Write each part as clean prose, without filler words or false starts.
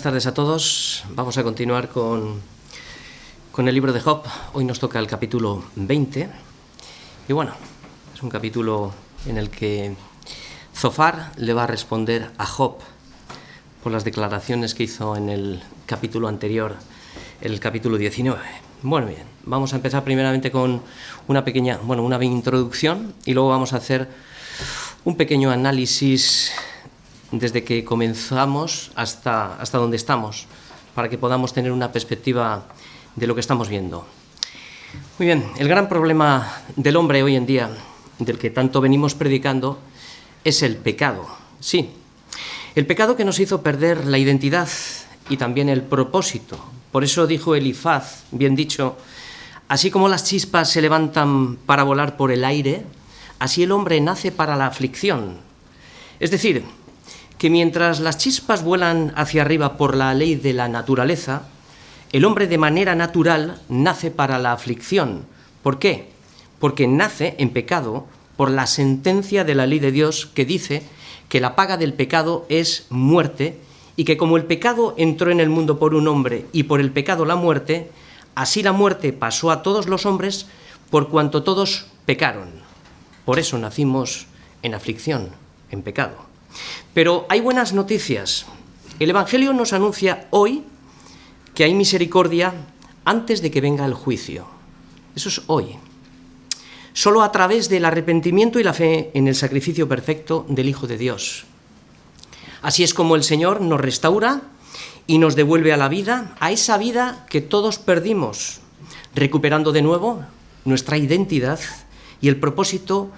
Buenas tardes a todos. Vamos a continuar con el libro de Job. Hoy nos toca el capítulo 20. Y bueno, es un capítulo en el que Zofar le va a responder a Job por las declaraciones que hizo en el capítulo anterior, el capítulo 19. Bueno, bien, vamos a empezar primeramente con una introducción y luego vamos a hacer un pequeño análisis desde que comenzamos hasta donde estamos, para que podamos tener una perspectiva de lo que estamos viendo. Muy bien, el gran problema del hombre hoy en día, del que tanto venimos predicando, es el pecado. Sí, el pecado que nos hizo perder la identidad y también el propósito. Por eso dijo Elifaz, bien dicho, así como las chispas se levantan para volar por el aire, así el hombre nace para la aflicción. Es decir, que mientras las chispas vuelan hacia arriba por la ley de la naturaleza, el hombre de manera natural nace para la aflicción. ¿Por qué? Porque nace en pecado por la sentencia de la ley de Dios que dice que la paga del pecado es muerte y que como el pecado entró en el mundo por un hombre y por el pecado la muerte, así la muerte pasó a todos los hombres por cuanto todos pecaron. Por eso nacimos en aflicción, en pecado. Pero hay buenas noticias. El Evangelio nos anuncia hoy que hay misericordia antes de que venga el juicio. Eso es hoy. Solo a través del arrepentimiento y la fe en el sacrificio perfecto del Hijo de Dios. Así es como el Señor nos restaura y nos devuelve a la vida, a esa vida que todos perdimos, recuperando de nuevo nuestra identidad y el propósito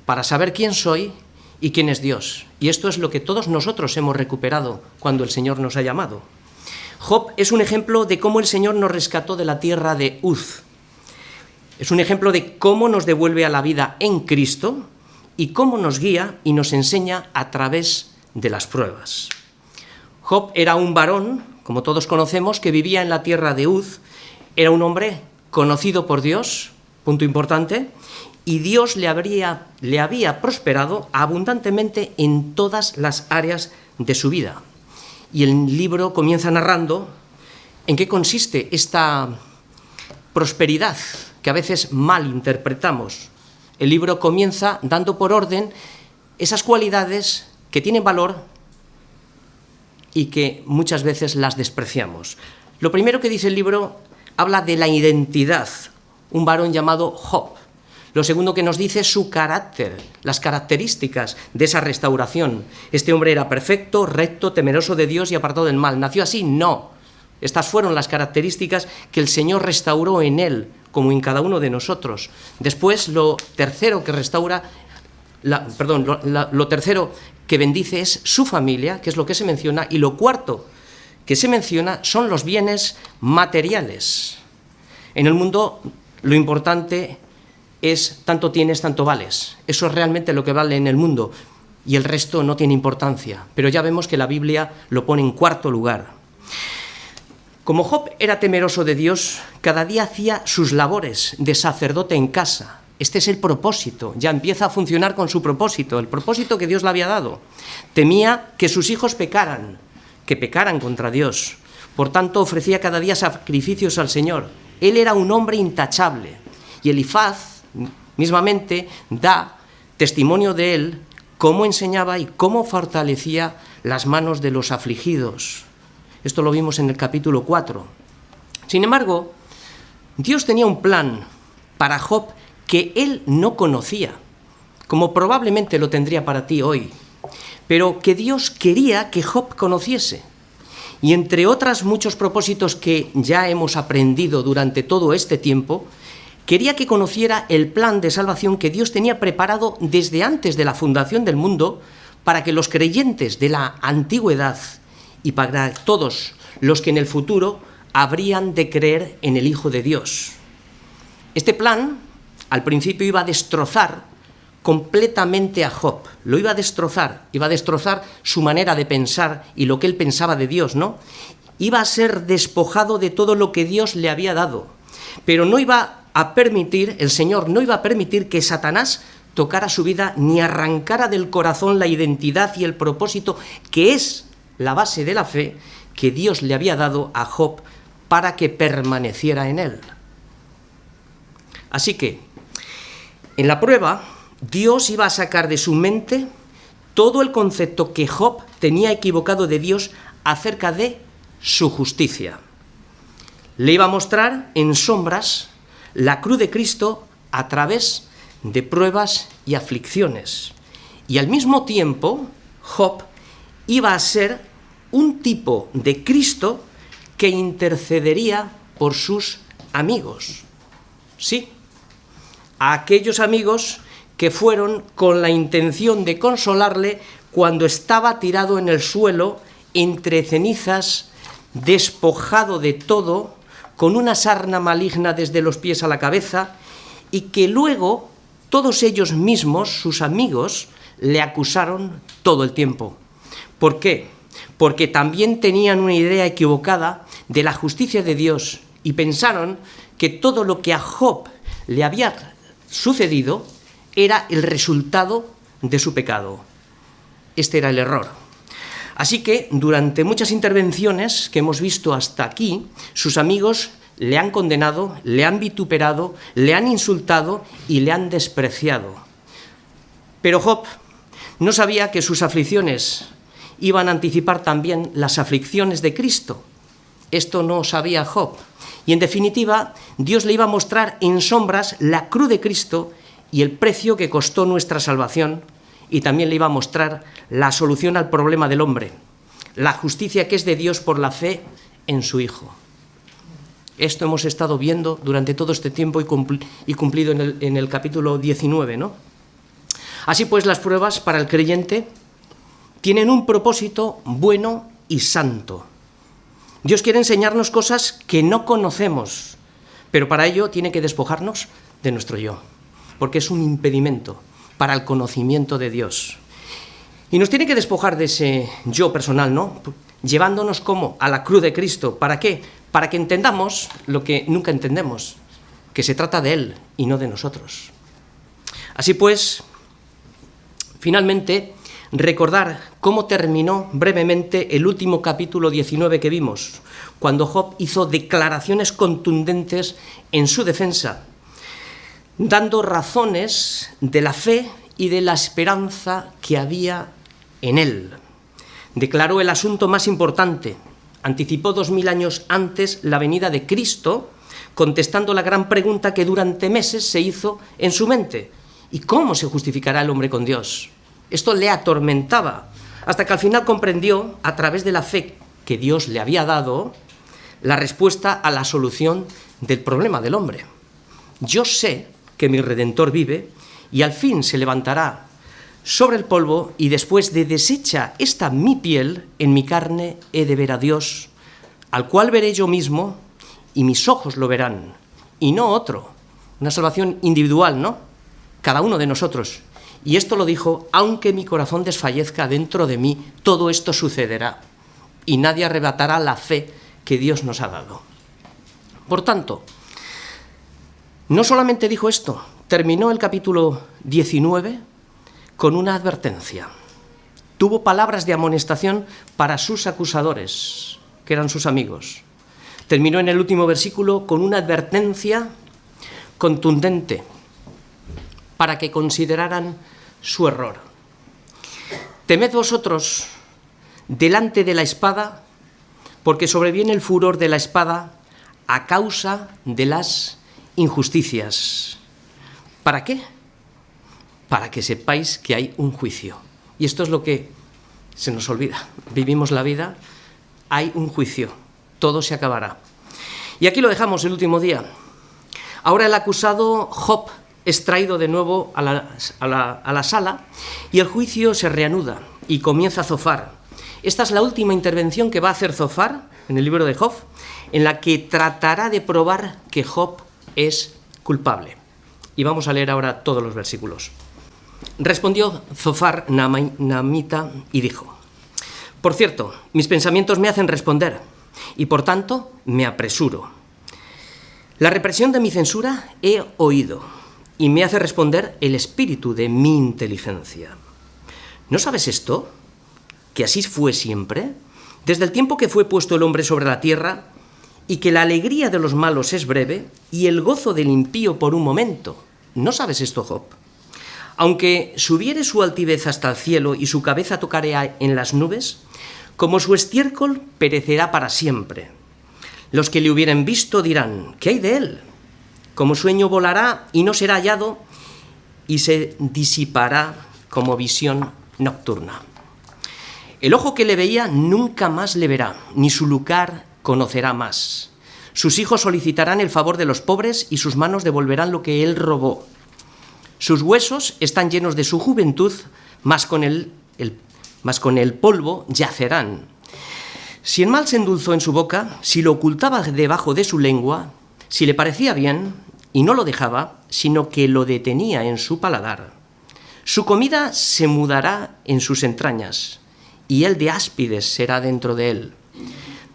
para saber quién soy y quién es Dios. Y esto es lo que todos nosotros hemos recuperado cuando el Señor nos ha llamado. Job es un ejemplo de cómo el Señor nos rescató de la tierra de Uz. Es un ejemplo de cómo nos devuelve a la vida en Cristo y cómo nos guía y nos enseña a través de las pruebas. Job era un varón, como todos conocemos, que vivía en la tierra de Uz. Era un hombre conocido por Dios, punto importante, y Dios le había prosperado abundantemente en todas las áreas de su vida. Y el libro comienza narrando en qué consiste esta prosperidad que a veces mal interpretamos. El libro comienza dando por orden esas cualidades que tienen valor y que muchas veces las despreciamos. Lo primero que dice el libro habla de la identidad, un varón llamado Job. Lo segundo que nos dice es su carácter, las características de esa restauración. ¿Este hombre era perfecto, recto, temeroso de Dios y apartado del mal? ¿Nació así? No. Estas fueron las características que el Señor restauró en él, como en cada uno de nosotros. Después, lo tercero que bendice es su familia, que es lo que se menciona, y lo cuarto que se menciona son los bienes materiales. En el mundo, lo importante es tanto tienes, tanto vales. Eso es realmente lo que vale en el mundo y el resto no tiene importancia. Pero ya vemos que la Biblia lo pone en cuarto lugar. Como Job era temeroso de Dios, cada día hacía sus labores de sacerdote en casa. Este es el propósito, ya empieza a funcionar con su propósito, el propósito que Dios le había dado. Temía que sus hijos pecaran contra Dios. Por tanto, ofrecía cada día sacrificios al Señor. Él era un hombre intachable. Y Elifaz mismamente da testimonio de él, cómo enseñaba y cómo fortalecía las manos de los afligidos. Esto lo vimos en el capítulo 4. Sin embargo, Dios tenía un plan para Job que él no conocía, como probablemente lo tendría para ti hoy, pero que Dios quería que Job conociese. Y entre otros muchos propósitos que ya hemos aprendido durante todo este tiempo, quería que conociera el plan de salvación que Dios tenía preparado desde antes de la fundación del mundo para que los creyentes de la antigüedad y para todos los que en el futuro habrían de creer en el Hijo de Dios. Este plan, al principio, iba a destrozar completamente a Job. Lo iba a destrozar su manera de pensar y lo que él pensaba de Dios, ¿no? Iba a ser despojado de todo lo que Dios le había dado, pero el Señor no iba a permitir que Satanás tocara su vida ni arrancara del corazón la identidad y el propósito que es la base de la fe que Dios le había dado a Job para que permaneciera en él. Así que, en la prueba, Dios iba a sacar de su mente todo el concepto que Job tenía equivocado de Dios acerca de su justicia. Le iba a mostrar en sombras la cruz de Cristo a través de pruebas y aflicciones. Y al mismo tiempo, Job iba a ser un tipo de Cristo que intercedería por sus amigos. Sí, a aquellos amigos que fueron con la intención de consolarle cuando estaba tirado en el suelo, entre cenizas, despojado de todo, con una sarna maligna desde los pies a la cabeza, y que luego todos ellos mismos, sus amigos, le acusaron todo el tiempo. ¿Por qué? Porque también tenían una idea equivocada de la justicia de Dios y pensaron que todo lo que a Job le había sucedido era el resultado de su pecado. Este era el error. Así que durante muchas intervenciones que hemos visto hasta aquí, sus amigos le han condenado, le han vituperado, le han insultado y le han despreciado. Pero Job no sabía que sus aflicciones iban a anticipar también las aflicciones de Cristo. Esto no sabía Job. Y en definitiva, Dios le iba a mostrar en sombras la cruz de Cristo y el precio que costó nuestra salvación, y también le iba a mostrar la solución al problema del hombre, la justicia que es de Dios por la fe en su Hijo. Esto hemos estado viendo durante todo este tiempo y cumplido en el capítulo 19, ¿no? Así pues, las pruebas para el creyente tienen un propósito bueno y santo. Dios quiere enseñarnos cosas que no conocemos, pero para ello tiene que despojarnos de nuestro yo, porque es un impedimento para el conocimiento de Dios. Y nos tiene que despojar de ese yo personal, ¿no? Llevándonos como a la cruz de Cristo. ¿Para qué? Para que entendamos lo que nunca entendemos, que se trata de Él y no de nosotros. Así pues, finalmente, recordar cómo terminó brevemente el último capítulo 19 que vimos, cuando Job hizo declaraciones contundentes en su defensa, dando razones de la fe y de la esperanza que había en él. Declaró el asunto más importante, anticipó 2000 años antes la venida de Cristo, contestando la gran pregunta que durante meses se hizo en su mente: ¿y cómo se justificará el hombre con Dios? Esto le atormentaba, hasta que al final comprendió, a través de la fe que Dios le había dado, la respuesta a la solución del problema del hombre. Yo sé que mi Redentor vive y al fin se levantará sobre el polvo, y después de deshecha esta mi piel, en mi carne he de ver a Dios, al cual veré yo mismo y mis ojos lo verán, y no otro. Una salvación individual, ¿no? Cada uno de nosotros. Y esto lo dijo: aunque mi corazón desfallezca dentro de mí, todo esto sucederá, y nadie arrebatará la fe que Dios nos ha dado. Por tanto, no solamente dijo esto, terminó el capítulo 19 con una advertencia. Tuvo palabras de amonestación para sus acusadores, que eran sus amigos. Terminó en el último versículo con una advertencia contundente para que consideraran su error. Temed vosotros delante de la espada, porque sobreviene el furor de la espada a causa de las injusticias. ¿Para qué? Para que sepáis que hay un juicio. Y esto es lo que se nos olvida. Vivimos la vida, hay un juicio, todo se acabará. Y aquí lo dejamos el último día. Ahora el acusado Job es traído de nuevo a la sala, y el juicio se reanuda y comienza Zofar. Esta es la última intervención que va a hacer Zofar en el libro de Job, en la que tratará de probar que Job es culpable. Y vamos a leer ahora todos los versículos. Respondió Zofar Naamita y dijo: por cierto, mis pensamientos me hacen responder, y por tanto me apresuro. La represión de mi censura he oído, y me hace responder el espíritu de mi inteligencia. ¿No sabes esto? ¿Que así fue siempre? desde el tiempo que fue puesto el hombre sobre la tierra, y que la alegría de los malos es breve, y el gozo del impío por un momento. ¿No sabes esto, Job? Aunque subiere su altivez hasta el cielo y su cabeza tocare en las nubes, como su estiércol perecerá para siempre. Los que le hubieren visto dirán, ¿qué hay de él? Como sueño volará y no será hallado, y se disipará como visión nocturna. El ojo que le veía nunca más le verá, ni su lugar conocerá más. Sus hijos solicitarán el favor de los pobres y sus manos devolverán lo que él robó. Sus huesos están llenos de su juventud, mas con el polvo yacerán. Si el mal se endulzó en su boca, si lo ocultaba debajo de su lengua, si le parecía bien y no lo dejaba, sino que lo detenía en su paladar, su comida se mudará en sus entrañas, y él de áspides será dentro de él.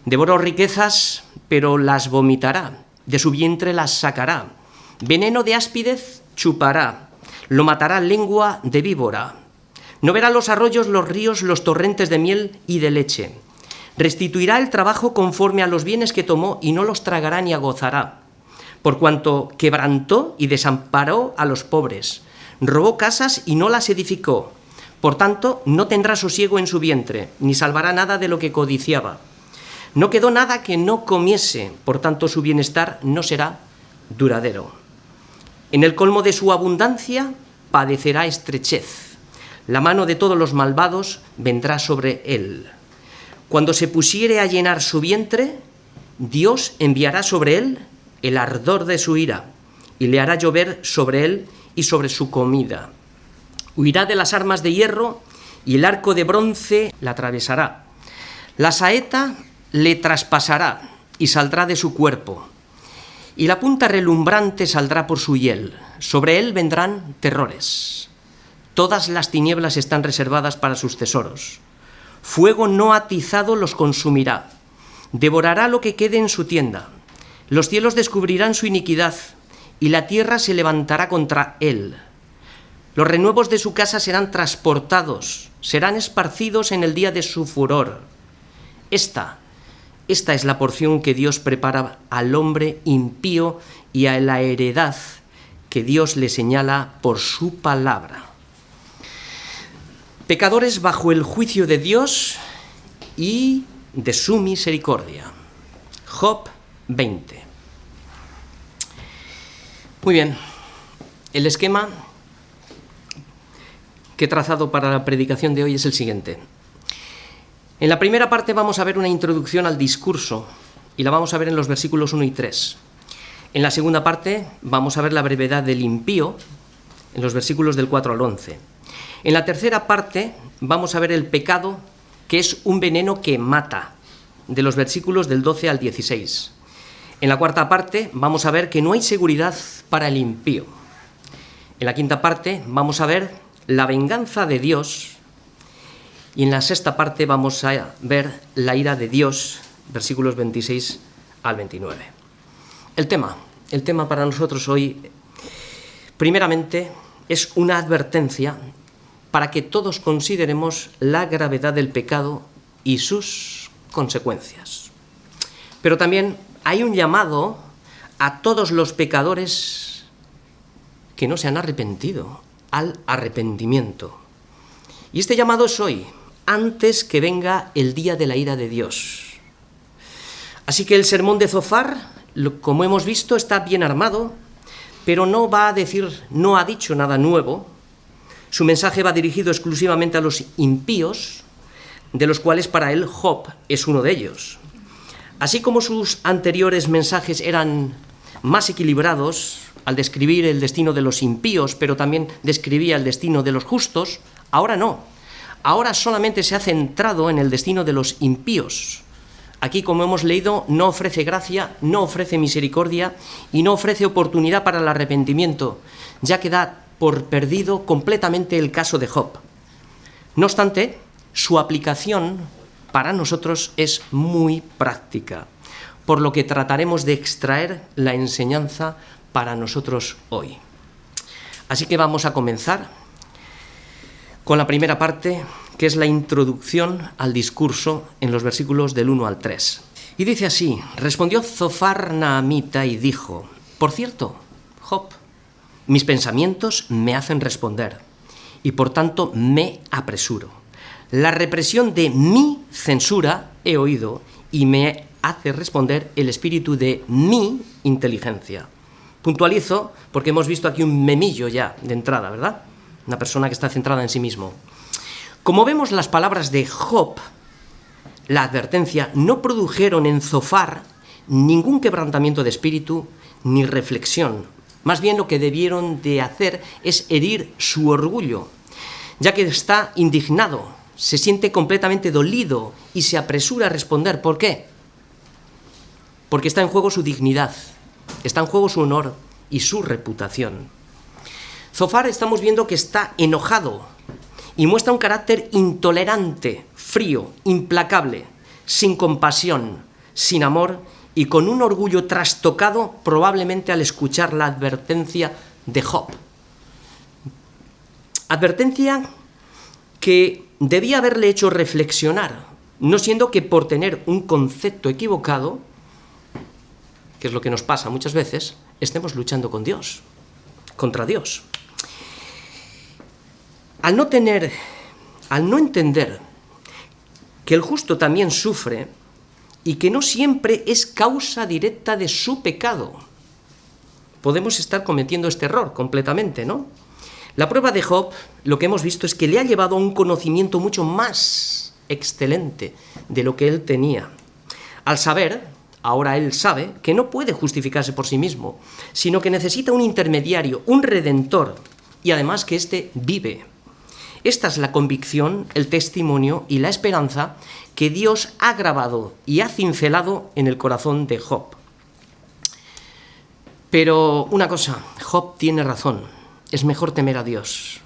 Devoró riquezas, pero las vomitará, de su vientre las sacará. Veneno de áspidez chupará, lo matará lengua de víbora. No verá los arroyos, los ríos, los torrentes de miel y de leche. Restituirá el trabajo conforme a los bienes que tomó y no los tragará ni agozará. Por cuanto quebrantó y desamparó a los pobres, robó casas y no las edificó. Por tanto, no tendrá sosiego en su vientre, ni salvará nada de lo que codiciaba. No quedó nada que no comiese, por tanto su bienestar no será duradero. En el colmo de su abundancia padecerá estrechez. La mano de todos los malvados vendrá sobre él. Cuando se pusiere a llenar su vientre, Dios enviará sobre él el ardor de su ira, y le hará llover sobre él y sobre su comida. Huirá de las armas de hierro, y el arco de bronce la atravesará. La saeta le traspasará, y saldrá de su cuerpo, y la punta relumbrante saldrá por su hiel. Sobre él vendrán terrores. Todas las tinieblas están reservadas para sus tesoros. Fuego no atizado los consumirá. Devorará lo que quede en su tienda. Los cielos descubrirán su iniquidad, y la tierra se levantará contra él. Los renuevos de su casa serán transportados, serán esparcidos en el día de su furor. Esta es la porción que Dios prepara al hombre impío y a la heredad que Dios le señala por su palabra. Pecadores bajo el juicio de Dios y de su misericordia. Job 20. Muy bien, el esquema que he trazado para la predicación de hoy es el siguiente. En la primera parte vamos a ver una introducción al discurso y la vamos a ver en los versículos 1 y 3. En la segunda parte vamos a ver la brevedad del impío en los versículos del 4 al 11. En la tercera parte vamos a ver el pecado, que es un veneno que mata, de los versículos del 12 al 16. En la cuarta parte vamos a ver que no hay seguridad para el impío. En la quinta parte vamos a ver la venganza de Dios. Y en la sexta parte vamos a ver la ira de Dios, versículos 26 al 29. El tema para nosotros hoy, primeramente, es una advertencia para que todos consideremos la gravedad del pecado y sus consecuencias. Pero también hay un llamado a todos los pecadores que no se han arrepentido, al arrepentimiento. Y este llamado es hoy, antes que venga el día de la ira de Dios. Así que el sermón de Zofar, como hemos visto, está bien armado, pero no ha dicho nada nuevo. Su mensaje va dirigido exclusivamente a los impíos, de los cuales para él Job es uno de ellos. Así como sus anteriores mensajes eran más equilibrados al describir el destino de los impíos, pero también describía el destino de los justos, ahora no. Ahora solamente se ha centrado en el destino de los impíos. Aquí, como hemos leído, no ofrece gracia, no ofrece misericordia y no ofrece oportunidad para el arrepentimiento, ya que da por perdido completamente el caso de Job. No obstante, su aplicación para nosotros es muy práctica, por lo que trataremos de extraer la enseñanza para nosotros hoy. Así que vamos a comenzar con la primera parte, que es la introducción al discurso en los versículos del 1 al 3. Y dice así: respondió Zofar Naamita y dijo: por cierto, Job, mis pensamientos me hacen responder, y por tanto me apresuro. La represión de mi censura he oído, y me hace responder el espíritu de mi inteligencia. Puntualizo, porque hemos visto aquí un memillo ya de entrada, ¿verdad? Una persona que está centrada en sí mismo. Como vemos, las palabras de Job, la advertencia, no produjeron en Zofar ningún quebrantamiento de espíritu ni reflexión. Más bien lo que debieron de hacer es herir su orgullo, ya que está indignado, se siente completamente dolido y se apresura a responder. ¿Por qué? Porque está en juego su dignidad, está en juego su honor y su reputación. Zofar estamos viendo que está enojado y muestra un carácter intolerante, frío, implacable, sin compasión, sin amor y con un orgullo trastocado probablemente al escuchar la advertencia de Job. Advertencia que debía haberle hecho reflexionar, no siendo que por tener un concepto equivocado, que es lo que nos pasa muchas veces, estemos luchando con Dios, contra Dios. Al no entender que el justo también sufre y que no siempre es causa directa de su pecado, podemos estar cometiendo este error completamente, ¿no? La prueba de Job, lo que hemos visto es que le ha llevado a un conocimiento mucho más excelente de lo que él tenía. Al saber, ahora él sabe, que no puede justificarse por sí mismo, sino que necesita un intermediario, un redentor, y además que éste vive. Esta es la convicción, el testimonio y la esperanza que Dios ha grabado y ha cincelado en el corazón de Job. Pero una cosa, Job tiene razón, es mejor temer a Dios.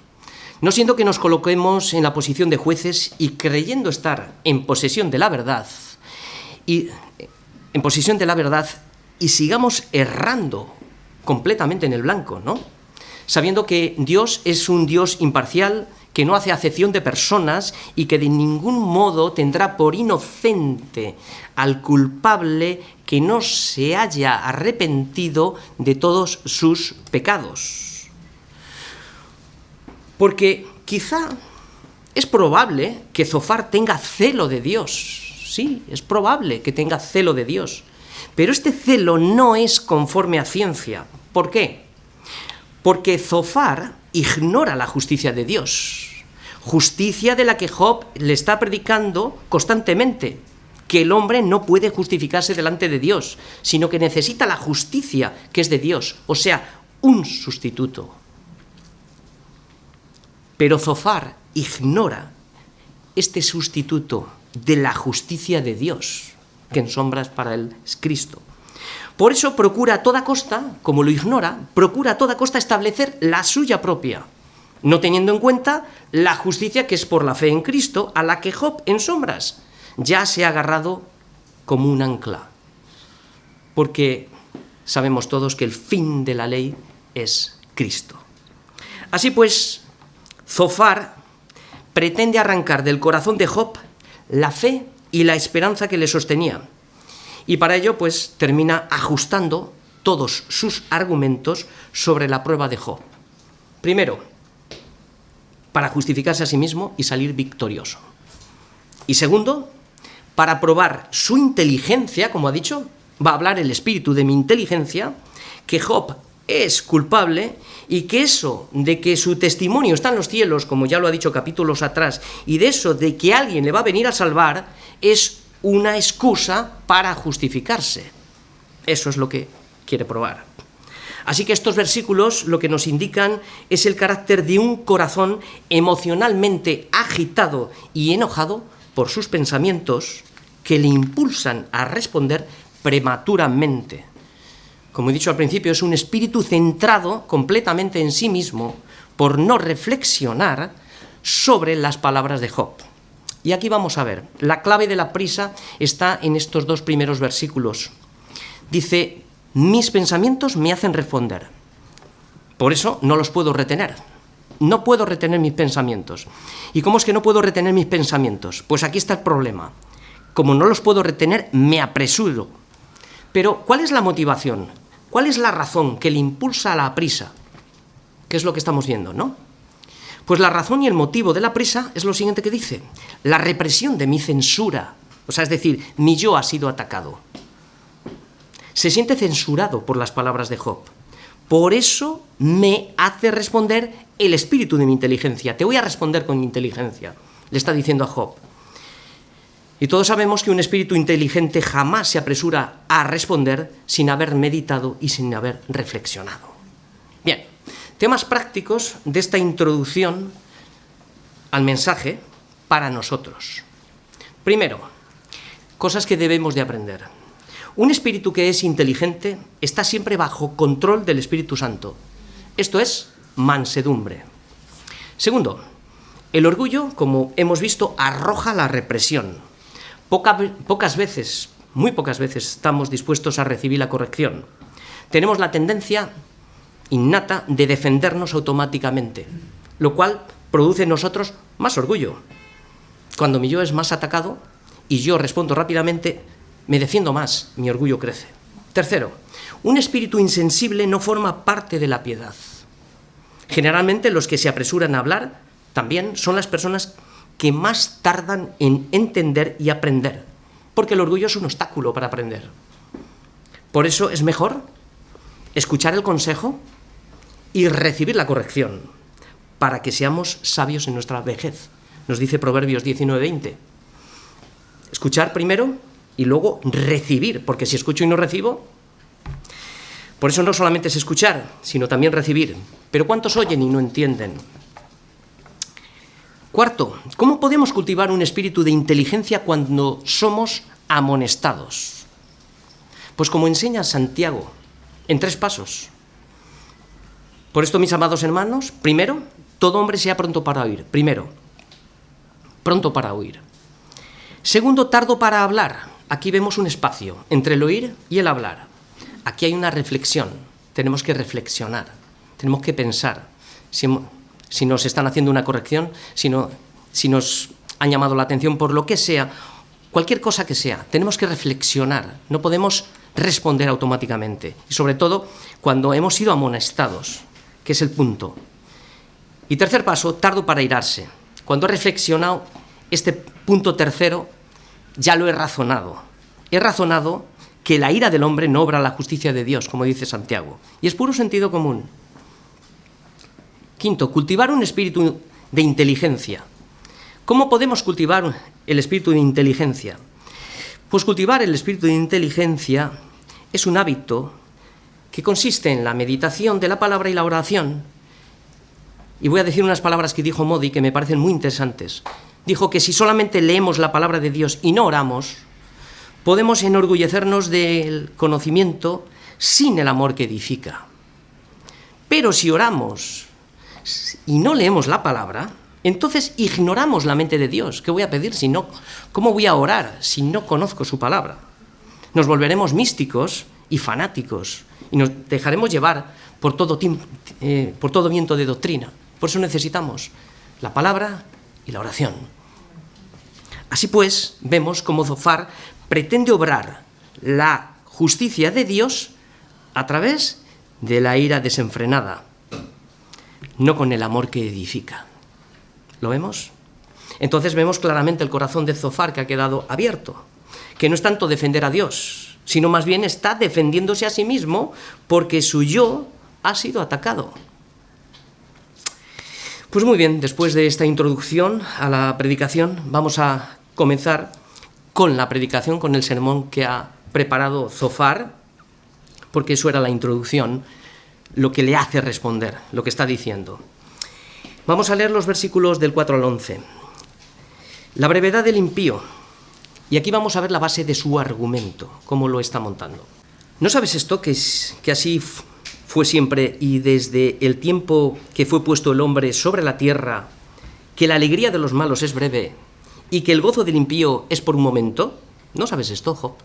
No siendo que nos coloquemos en la posición de jueces y creyendo estar en posesión de la verdad, y sigamos errando completamente en el blanco, ¿no? Sabiendo que Dios es un Dios imparcial, que no hace acepción de personas y que de ningún modo tendrá por inocente al culpable que no se haya arrepentido de todos sus pecados. Porque quizá es probable que Zofar tenga celo de Dios. Sí, es probable que tenga celo de Dios. Pero este celo no es conforme a ciencia. ¿Por qué? Porque Zofar ignora la justicia de Dios. Justicia de la que Job le está predicando constantemente. Que el hombre no puede justificarse delante de Dios, sino que necesita la justicia que es de Dios. O sea, un sustituto. Pero Zofar ignora este sustituto de la justicia de Dios, que en sombras para él es Cristo. Por eso procura a toda costa, como lo ignora, procura a toda costa establecer la suya propia, no teniendo en cuenta la justicia que es por la fe en Cristo, a la que Job en sombras ya se ha agarrado como un ancla. Porque sabemos todos que el fin de la ley es Cristo. Así pues, Zofar pretende arrancar del corazón de Job la fe y la esperanza que le sostenía. Y para ello, pues, termina ajustando todos sus argumentos sobre la prueba de Job. Primero, para justificarse a sí mismo y salir victorioso. Y segundo, para probar su inteligencia, como ha dicho, va a hablar el espíritu de mi inteligencia, que Job es culpable y que eso de que su testimonio está en los cielos, como ya lo ha dicho capítulos atrás, y de eso de que alguien le va a venir a salvar, es una excusa para justificarse. Eso es lo que quiere probar. Así que estos versículos lo que nos indican es el carácter de un corazón emocionalmente agitado y enojado por sus pensamientos que le impulsan a responder prematuramente. Como he dicho al principio, es un espíritu centrado completamente en sí mismo por no reflexionar sobre las palabras de Job. Y aquí vamos a ver, la clave de la prisa está en estos dos primeros versículos. Dice, mis pensamientos me hacen responder, por eso no los puedo retener. No puedo retener mis pensamientos. ¿Y cómo es que no puedo retener mis pensamientos? Pues aquí está el problema. Como no los puedo retener, me apresuro. Pero, ¿cuál es la motivación? ¿Cuál es la razón que le impulsa a la prisa? ¿Qué es lo que estamos viendo, no? Pues la razón y el motivo de la prisa es lo siguiente que dice. La represión de mi censura. O sea, es decir, mi yo ha sido atacado. Se siente censurado por las palabras de Job. Por eso me hace responder el espíritu de mi inteligencia. Te voy a responder con mi inteligencia, le está diciendo a Job. Y todos sabemos que un espíritu inteligente jamás se apresura a responder sin haber meditado y sin haber reflexionado. Bien, temas prácticos de esta introducción al mensaje para nosotros. Primero, cosas que debemos de aprender. Un espíritu que es inteligente está siempre bajo control del Espíritu Santo. Esto es mansedumbre. Segundo, el orgullo, como hemos visto, arroja la represión. Pocas veces, muy pocas veces, estamos dispuestos a recibir la corrección. Tenemos la tendencia innata de defendernos automáticamente, lo cual produce en nosotros más orgullo. Cuando mi yo es más atacado y yo respondo rápidamente, me defiendo más, mi orgullo crece. Tercero, un espíritu insensible no forma parte de la piedad. Generalmente los que se apresuran a hablar también son las personas que más tardan en entender y aprender, porque el orgullo es un obstáculo para aprender. Por eso es mejor escuchar el consejo y recibir la corrección, para que seamos sabios en nuestra vejez. Nos dice Proverbios 19:20. Escuchar primero y luego recibir, porque si escucho y no recibo, por eso no solamente es escuchar, sino también recibir. Pero ¿cuántos oyen y no entienden? Cuarto, ¿cómo podemos cultivar un espíritu de inteligencia cuando somos amonestados? Pues como enseña Santiago, en 3 pasos. Por esto, mis amados hermanos, primero, todo hombre sea pronto para oír. Primero, pronto para oír. Segundo, tardo para hablar. Aquí vemos un espacio entre el oír y el hablar. Aquí hay una reflexión. Tenemos que reflexionar. Tenemos que pensar. Si nos están haciendo una corrección, si nos han llamado la atención por lo que sea, cualquier cosa que sea, tenemos que reflexionar. No podemos responder automáticamente. Y sobre todo, cuando hemos sido amonestados, que es el punto. Y tercer paso, tardo para airarse. Cuando he reflexionado, este punto tercero, ya lo he razonado. He razonado que la ira del hombre no obra la justicia de Dios, como dice Santiago. Y es puro sentido común. Quinto, cultivar un espíritu de inteligencia. ¿Cómo podemos cultivar el espíritu de inteligencia? Pues cultivar el espíritu de inteligencia es un hábito que consiste en la meditación de la palabra y la oración. Y voy a decir unas palabras que dijo Modi que me parecen muy interesantes. Dijo que si solamente leemos la palabra de Dios y no oramos, podemos enorgullecernos del conocimiento sin el amor que edifica. Pero si oramos y no leemos la palabra, entonces ignoramos la mente de Dios. ¿Qué voy a pedir si no? ¿Cómo voy a orar si no conozco su palabra? Nos volveremos místicos y fanáticos y nos dejaremos llevar por todo viento de doctrina. Por eso necesitamos la palabra y la oración. Así pues, vemos cómo Zofar pretende obrar la justicia de Dios a través de la ira desenfrenada, no con el amor que edifica. ¿Lo vemos? Entonces vemos claramente el corazón de Zofar que ha quedado abierto, que no es tanto defender a Dios, sino más bien está defendiéndose a sí mismo porque su yo ha sido atacado. Pues muy bien, después de esta introducción a la predicación, vamos a comenzar con la predicación, con el sermón que ha preparado Zofar, porque eso era la introducción, lo que le hace responder, lo que está diciendo. Vamos a leer los versículos del 4 al 11. La brevedad del impío. Y aquí vamos a ver la base de su argumento, cómo lo está montando. ¿No sabes esto? Que así fue siempre y desde el tiempo que fue puesto el hombre sobre la tierra, que la alegría de los malos es breve y que el gozo del impío es por un momento. ¿No sabes esto, Job?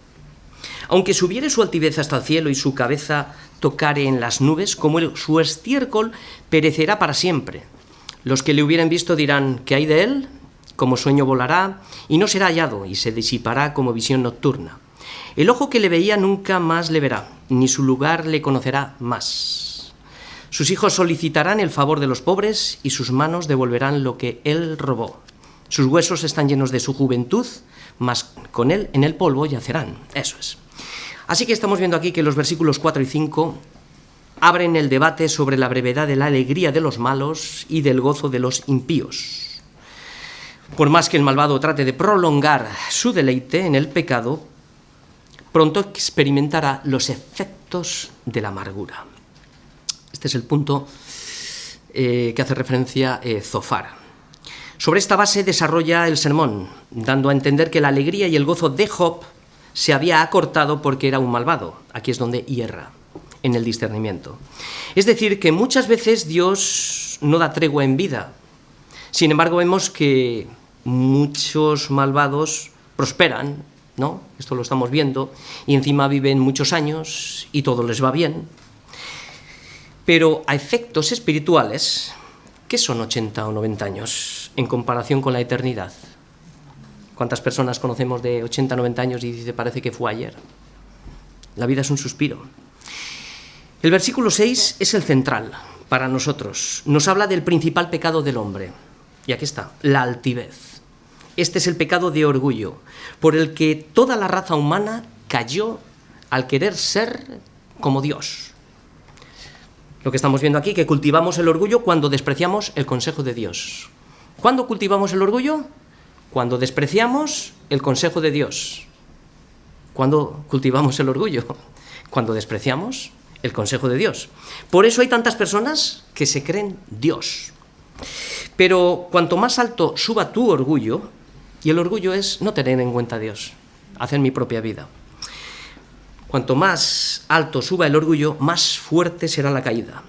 Aunque subiere su altivez hasta el cielo y su cabeza tocare en las nubes, como su estiércol perecerá para siempre. Los que le hubieran visto dirán: ¿qué hay de él? Como sueño volará, y no será hallado, y se disipará como visión nocturna. El ojo que le veía nunca más le verá, ni su lugar le conocerá más. Sus hijos solicitarán el favor de los pobres, y sus manos devolverán lo que él robó. Sus huesos están llenos de su juventud, mas con él en el polvo yacerán. Eso es. Así que estamos viendo aquí que los versículos 4 y 5 abren el debate sobre la brevedad de la alegría de los malos y del gozo de los impíos. Por más que el malvado trate de prolongar su deleite en el pecado, pronto experimentará los efectos de la amargura. Este es el punto que hace referencia Zofar. Sobre esta base desarrolla el sermón, dando a entender que la alegría y el gozo de Job se había acortado porque era un malvado. Aquí es donde hierra, en el discernimiento. Es decir, que muchas veces Dios no da tregua en vida. Sin embargo, vemos que muchos malvados prosperan, ¿no? Esto lo estamos viendo, y encima viven muchos años y todo les va bien. Pero a efectos espirituales, ¿qué son 80 o 90 años en comparación con la eternidad? ¿Cuántas personas conocemos de 80 o 90 años y dice, parece que fue ayer? La vida es un suspiro. El versículo 6 es el central para nosotros. Nos habla del principal pecado del hombre. Y aquí está, la altivez. Este es el pecado de orgullo, por el que toda la raza humana cayó al querer ser como Dios. Lo que estamos viendo aquí, que cultivamos el orgullo cuando despreciamos el consejo de Dios. ¿Cuándo cultivamos el orgullo? Cuando despreciamos el consejo de Dios. ¿Cuándo cultivamos el orgullo? Cuando despreciamos el consejo de Dios. Por eso hay tantas personas que se creen Dios. Pero cuanto más alto suba tu orgullo, y el orgullo es no tener en cuenta a Dios, hacer mi propia vida. Cuanto más alto suba el orgullo, más fuerte será la caída.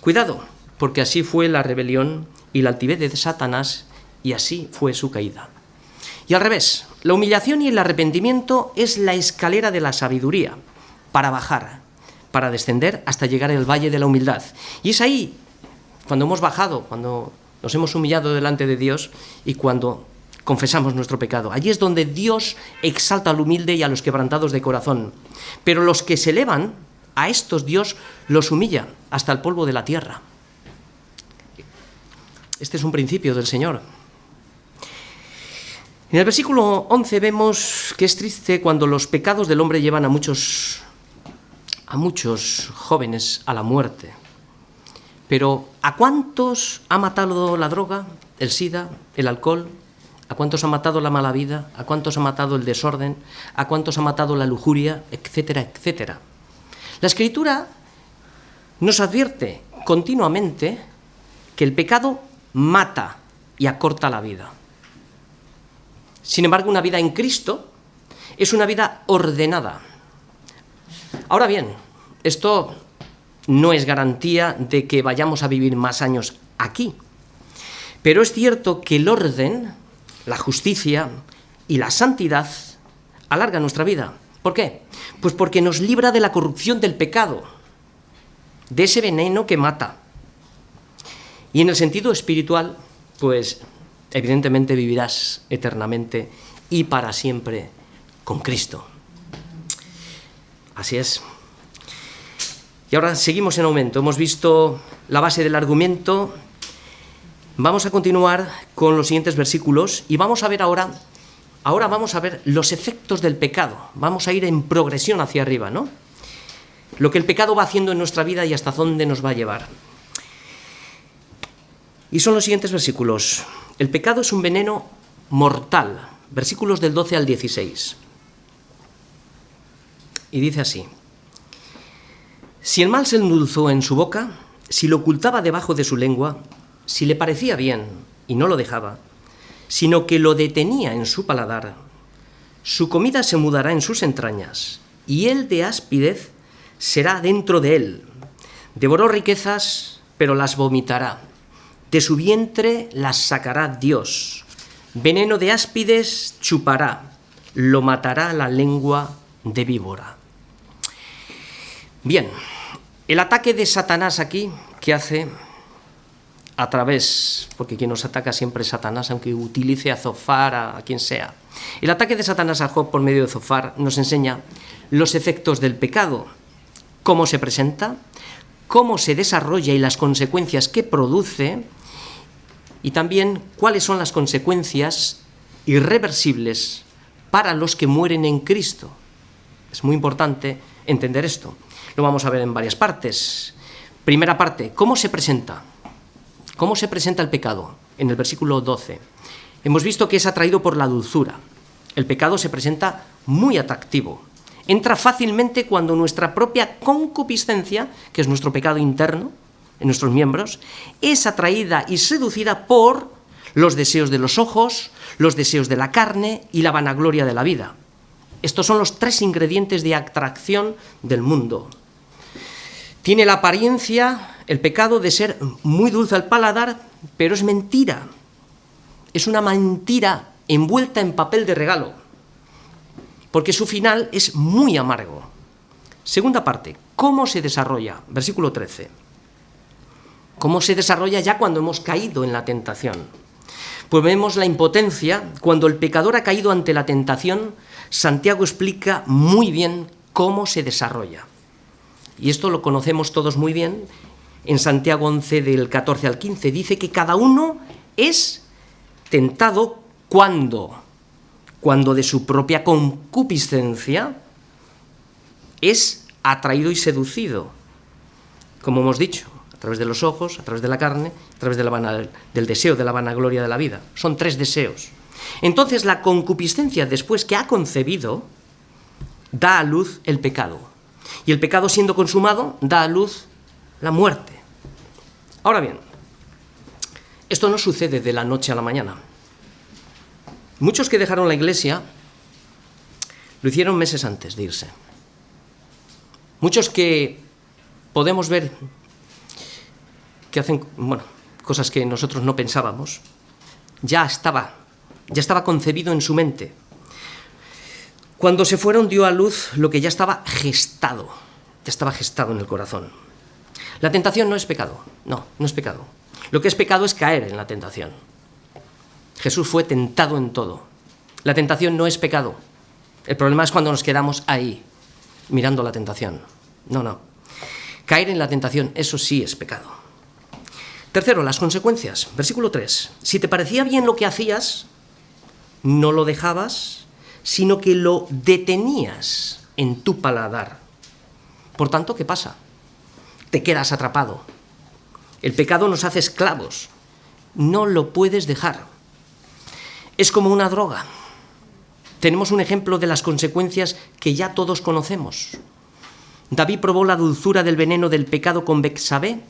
Cuidado, porque así fue la rebelión y la altivez de Satanás, y así fue su caída. Y al revés, la humillación y el arrepentimiento es la escalera de la sabiduría para bajar, para descender hasta llegar al valle de la humildad. Y es ahí, cuando hemos bajado, cuando nos hemos humillado delante de Dios y cuando confesamos nuestro pecado. Allí es donde Dios exalta al humilde y a los quebrantados de corazón. Pero los que se elevan, a estos Dios los humilla hasta el polvo de la tierra. Este es un principio del Señor. En el versículo 11 vemos que es triste cuando los pecados del hombre llevan a muchos jóvenes a la muerte. Pero ¿a cuántos ha matado la droga, el sida, el alcohol? ¿A cuántos ha matado la mala vida? ¿A cuántos ha matado el desorden? ¿A cuántos ha matado la lujuria? Etcétera, etcétera. La Escritura nos advierte continuamente que el pecado mata y acorta la vida. Sin embargo, una vida en Cristo es una vida ordenada. Ahora bien, esto no es garantía de que vayamos a vivir más años aquí. Pero es cierto que el orden, la justicia y la santidad alargan nuestra vida. ¿Por qué? Pues porque nos libra de la corrupción del pecado, de ese veneno que mata. Y en el sentido espiritual, pues evidentemente vivirás eternamente y para siempre con Cristo. Así es. Y ahora seguimos en aumento. Hemos visto la base del argumento. Vamos a continuar con los siguientes versículos y vamos a ver ahora vamos a ver los efectos del pecado. Vamos a ir en progresión hacia arriba, ¿no? Lo que el pecado va haciendo en nuestra vida y hasta dónde nos va a llevar. Y son los siguientes versículos. El pecado es un veneno mortal. Versículos del 12 al 16. Y dice así: si el mal se endulzó en su boca, si lo ocultaba debajo de su lengua, si le parecía bien y no lo dejaba, sino que lo detenía en su paladar, su comida se mudará en sus entrañas, y él de áspidez será dentro de él. Devoró riquezas, pero las vomitará. De su vientre las sacará Dios. Veneno de áspides chupará, lo matará la lengua de víbora. Bien, el ataque de Satanás aquí, ¿qué hace? a través, porque quien nos ataca siempre es Satanás, aunque utilice a Zofar, a quien sea. El ataque de Satanás a Job por medio de Zofar nos enseña los efectos del pecado, cómo se presenta, cómo se desarrolla y las consecuencias que produce, y también cuáles son las consecuencias irreversibles para los que mueren en Cristo. Es muy importante entender esto. Lo vamos a ver en varias partes. Primera parte, ¿cómo se presenta? ¿Cómo se presenta el pecado? En el versículo 12. Hemos visto que es atraído por la dulzura. El pecado se presenta muy atractivo. Entra fácilmente cuando nuestra propia concupiscencia, que es nuestro pecado interno, en nuestros miembros, es atraída y seducida por los deseos de los ojos, los deseos de la carne y la vanagloria de la vida. Estos son los tres ingredientes de atracción del mundo. Tiene la apariencia, el pecado, de ser muy dulce al paladar, pero es mentira. Es una mentira envuelta en papel de regalo, porque su final es muy amargo. Segunda parte, ¿cómo se desarrolla? Versículo 13. ¿Cómo se desarrolla ya cuando hemos caído en la tentación? Pues vemos la impotencia. Cuando el pecador ha caído ante la tentación, Santiago explica muy bien cómo se desarrolla. Y esto lo conocemos todos muy bien. En Santiago 11, del 14 al 15, dice que cada uno es tentado cuando de su propia concupiscencia es atraído y seducido, como hemos dicho, a través de los ojos, a través de la carne, a través del deseo de la vanagloria de la vida. Son tres deseos. Entonces la concupiscencia, después que ha concebido, da a luz el pecado. Y el pecado, siendo consumado, da a luz la muerte. Ahora bien, esto no sucede de la noche a la mañana. Muchos que dejaron la iglesia lo hicieron meses antes de irse. Muchos que podemos ver que hacen, cosas que nosotros no pensábamos, ya estaba concebido en su mente. Cuando se fueron, dio a luz lo que ya estaba gestado en el corazón. La tentación no es pecado, no es pecado. Lo que es pecado es caer en la tentación. Jesús fue tentado en todo. La tentación no es pecado. El problema es cuando nos quedamos ahí, mirando la tentación. No. Caer en la tentación, eso sí es pecado. Tercero, las consecuencias. Versículo 3. Si te parecía bien lo que hacías, no lo dejabas, sino que lo detenías en tu paladar. Por tanto, ¿qué pasa? Te quedas atrapado. El pecado nos hace esclavos. No lo puedes dejar. Es como una droga. Tenemos un ejemplo de las consecuencias que ya todos conocemos. David probó la dulzura del veneno del pecado con Betsabé.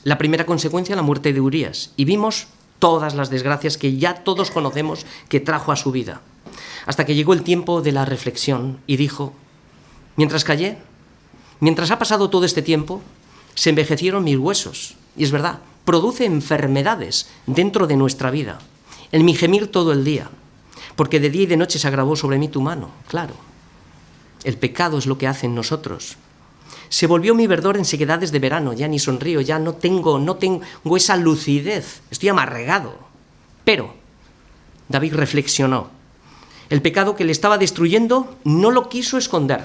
La primera consecuencia, la muerte de Urías. Y vimos todas las desgracias que ya todos conocemos que trajo a su vida. Hasta que llegó el tiempo de la reflexión y dijo: mientras callé, mientras ha pasado todo este tiempo, se envejecieron mis huesos. Y es verdad, produce enfermedades dentro de nuestra vida. En mi gemir todo el día, porque de día y de noche se agravó sobre mí tu mano. Claro, el pecado es lo que hace en nosotros. Se volvió mi verdor en sequedades de verano, ya ni sonrío, ya no tengo esa lucidez, estoy amargado. Pero David reflexionó. El pecado que le estaba destruyendo no lo quiso esconder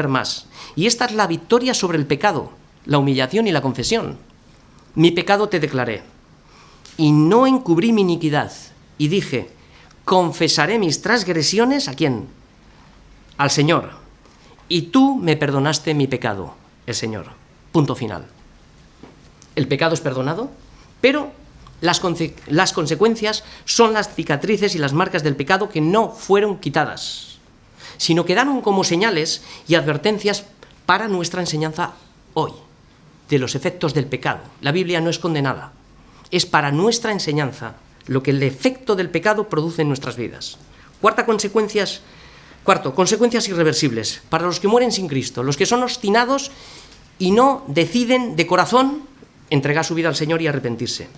más. Y esta es la victoria sobre el pecado, la humillación y la confesión. Mi pecado te declaré, y no encubrí mi iniquidad. Y dije: confesaré mis transgresiones, ¿a quién? Al Señor. Y tú me perdonaste mi pecado, el Señor. Punto final. El pecado es perdonado, pero las consecuencias son las cicatrices y las marcas del pecado que no fueron quitadas, sino quedaron como señales y advertencias para nuestra enseñanza hoy, de los efectos del pecado. La Biblia no esconde nada. Es para nuestra enseñanza lo que el efecto del pecado produce en nuestras vidas. Cuarto, consecuencias irreversibles para los que mueren sin Cristo, los que son obstinados y no deciden de corazón entregar su vida al Señor y arrepentirse.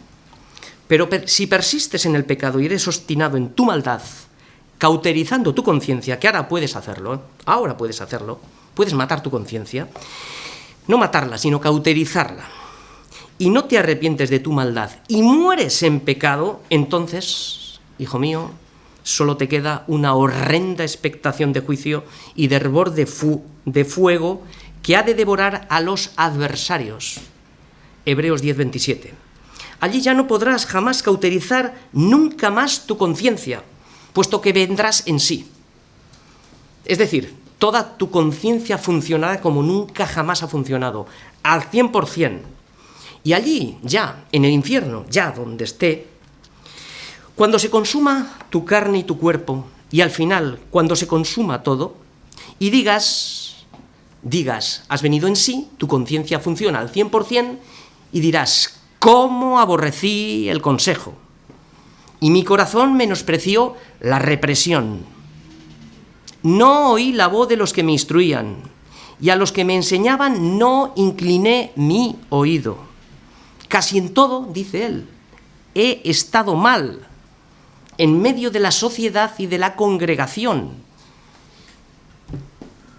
Pero si persistes en el pecado y eres obstinado en tu maldad, cauterizando tu conciencia, que ahora puedes hacerlo, puedes matar tu conciencia, no matarla, sino cauterizarla. y no te arrepientes de tu maldad y mueres en pecado, entonces, hijo mío, solo te queda una horrenda expectación de juicio y de hervor de fuego que ha de devorar a los adversarios. Hebreos 10:27. Allí ya no podrás jamás cauterizar nunca más tu conciencia, puesto que vendrás en sí. Es decir, toda tu conciencia funcionará como nunca jamás ha funcionado, al 100%. Y allí, ya, en el infierno, ya donde esté, cuando se consuma tu carne y tu cuerpo, y al final, cuando se consuma todo, y digas, has venido en sí, tu conciencia funciona al 100%, y dirás, ¿cómo aborrecí el consejo? Y mi corazón menospreció la represión. No oí la voz de los que me instruían, y a los que me enseñaban no incliné mi oído. Casi en todo, dice él, he estado mal, en medio de la sociedad y de la congregación.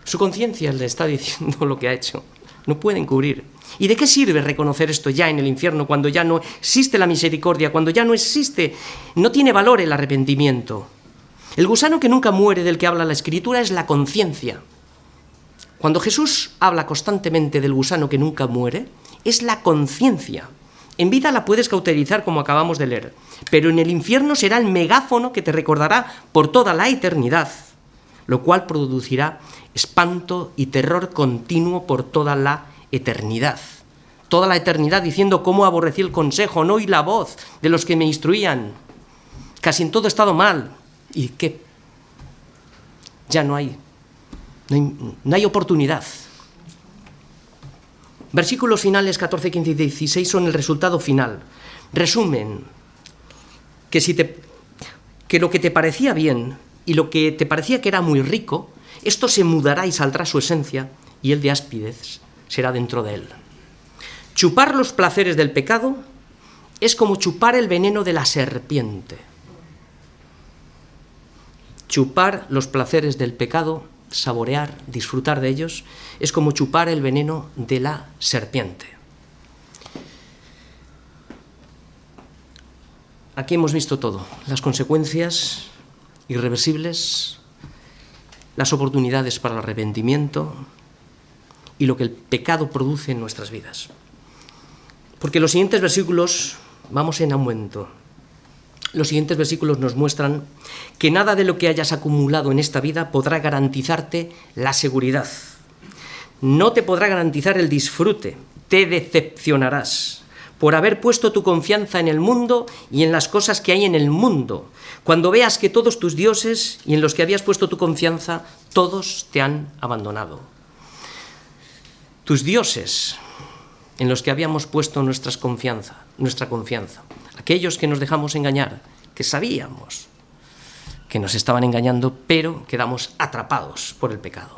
Su conciencia le está diciendo lo que ha hecho. No puede encubrir. ¿Y de qué sirve reconocer esto ya en el infierno, cuando ya no existe la misericordia, cuando ya no existe, no tiene valor el arrepentimiento? El gusano que nunca muere, del que habla la Escritura, es la conciencia. Cuando Jesús habla constantemente del gusano que nunca muere, es la conciencia. En vida la puedes cauterizar, como acabamos de leer, pero en el infierno será el megáfono que te recordará por toda la eternidad, lo cual producirá espanto y terror continuo por toda la eternidad. Toda la eternidad diciendo cómo aborrecí el consejo, no oí la voz de los que me instruían. Casi en todo he estado mal. ¿Y qué? Ya no hay oportunidad. Versículos finales 14, 15 y 16 son el resultado final. Resumen que lo que te parecía bien y lo que te parecía que era muy rico, esto se mudará y saldrá su esencia, y el de áspides será dentro de él. Chupar los placeres del pecado es como chupar el veneno de la serpiente. Chupar los placeres del pecado, saborear, disfrutar de ellos, es como chupar el veneno de la serpiente. Aquí hemos visto todo, las consecuencias irreversibles, las oportunidades para el arrepentimiento y lo que el pecado produce en nuestras vidas. Porque los siguientes versículos, vamos en aumento, los siguientes versículos nos muestran que nada de lo que hayas acumulado en esta vida podrá garantizarte la seguridad. No te podrá garantizar el disfrute, te decepcionarás por haber puesto tu confianza en el mundo y en las cosas que hay en el mundo. Cuando veas que todos tus dioses y en los que habías puesto tu confianza, todos te han abandonado. Tus dioses en los que habíamos puesto nuestra confianza, aquellos que nos dejamos engañar, que sabíamos que nos estaban engañando, pero quedamos atrapados por el pecado.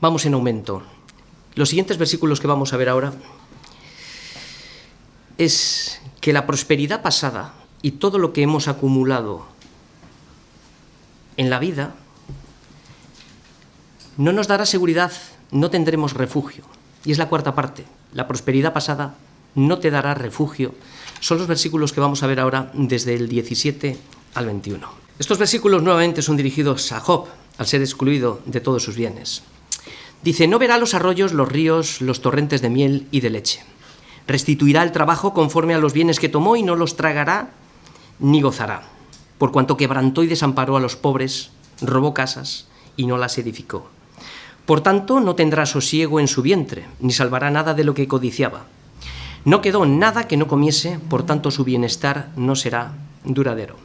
Vamos en aumento. Los siguientes versículos que vamos a ver ahora es que la prosperidad pasada y todo lo que hemos acumulado en la vida no nos dará seguridad, no tendremos refugio. Y es la cuarta parte. La prosperidad pasada no te dará refugio. Son los versículos que vamos a ver ahora desde el 17 al 21. Estos versículos nuevamente son dirigidos a Job, al ser excluido de todos sus bienes. Dice, no verá los arroyos, los ríos, los torrentes de miel y de leche. Restituirá el trabajo conforme a los bienes que tomó y no los tragará ni gozará, por cuanto quebrantó y desamparó a los pobres, robó casas y no las edificó. Por tanto, no tendrá sosiego en su vientre, ni salvará nada de lo que codiciaba. No quedó nada que no comiese, por tanto su bienestar no será duradero.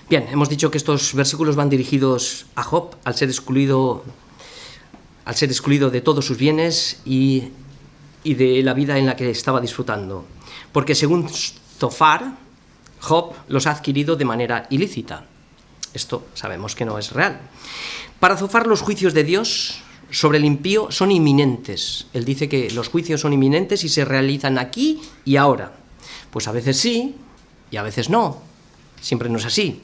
Bien, hemos dicho que estos versículos van dirigidos a Job, al ser excluido de todos sus bienes y de la vida en la que estaba disfrutando. Porque según Zofar, Job los ha adquirido de manera ilícita. Esto sabemos que no es real. Para Zofar, los juicios de Dios sobre el impío son inminentes. Él dice que los juicios son inminentes y se realizan aquí y ahora. Pues a veces sí y a veces no. Siempre no es así.